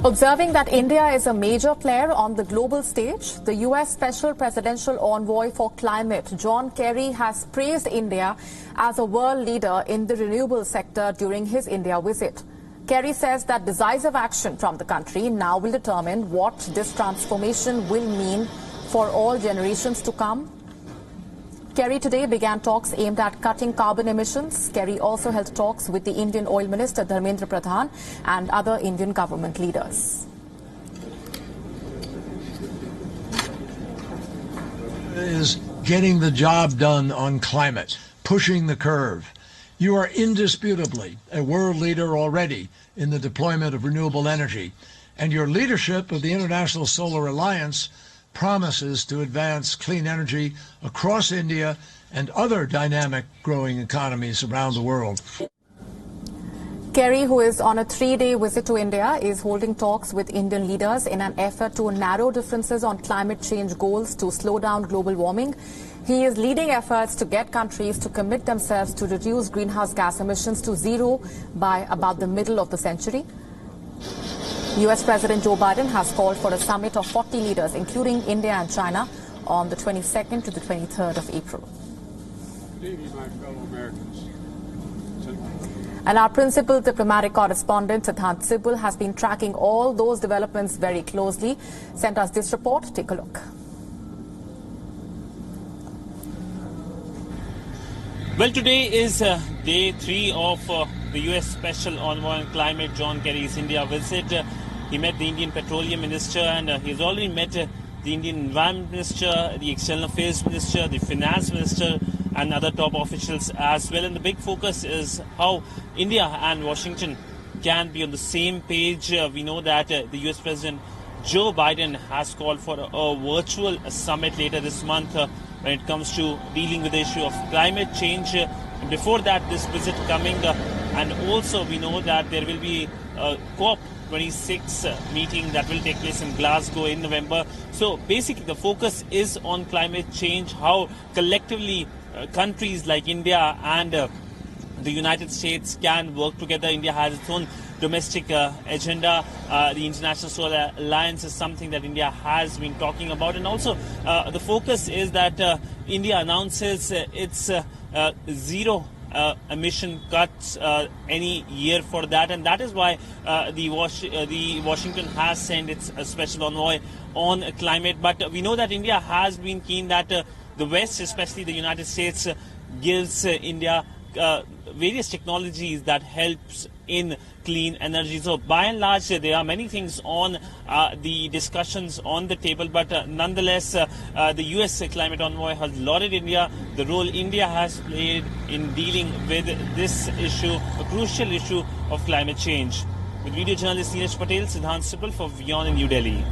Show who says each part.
Speaker 1: Observing that India is a major player on the global stage, the US Special Presidential Envoy for Climate, John Kerry, has praised India as a world leader in the renewable sector during his India visit. Kerry says that decisive action from the country now will determine what this transformation will mean for all generations to come. Kerry today began talks aimed at cutting carbon emissions. Kerry also held talks with the Indian Oil Minister Dharmendra Pradhan and other Indian government leaders.
Speaker 2: Is getting the job done on climate, pushing the curve. You are indisputably a world leader already in the deployment of renewable energy, and your leadership of the International Solar Alliance promises to advance clean energy across India and other dynamic growing economies around the world.
Speaker 1: Kerry, who is on a 3-day visit to India, is holding talks with Indian leaders in an effort to narrow differences on climate change goals to slow down global warming. He is leading efforts to get countries to commit themselves to reduce greenhouse gas emissions to zero by about the middle of the century. US President Joe Biden has called for a summit of 40 leaders, including India and China, on the 22nd to the 23rd of April. And our principal diplomatic correspondent, Siddhant Sibul, has been tracking all those developments very closely. Sent us this report. Take a look.
Speaker 3: Well, today is day 3 of the US Special Envoy on Climate John Kerry's India visit. He met the Indian Petroleum Minister, and he's already met the Indian Environment Minister, the External Affairs Minister, the Finance Minister, and other top officials as well. And the big focus is how India and Washington can be on the same page. We know that the US President Joe Biden has called for a virtual summit later this month when it comes to dealing with the issue of climate change. Before that, this visit coming, and also we know that there will be a COP26 meeting that will take place in Glasgow in November. So basically the focus is on climate change, how collectively countries like India and the United States can work together. India has its own domestic agenda. The International Solar Alliance is something that India has been talking about. And also the focus is that India announces its zero emission cuts any year for that, and that is why the Washington has sent its special envoy on climate. But we know that India has been keen that the West, especially the United States, gives India various technologies that helps in clean energy. So by and large, there are many things on the discussions on the table, but nonetheless, the US Climate Envoy has lauded India, the role India has played in dealing with this issue, a crucial issue of climate change. With video journalist Neeraj Patel, Siddhant Sibul for WION in New Delhi.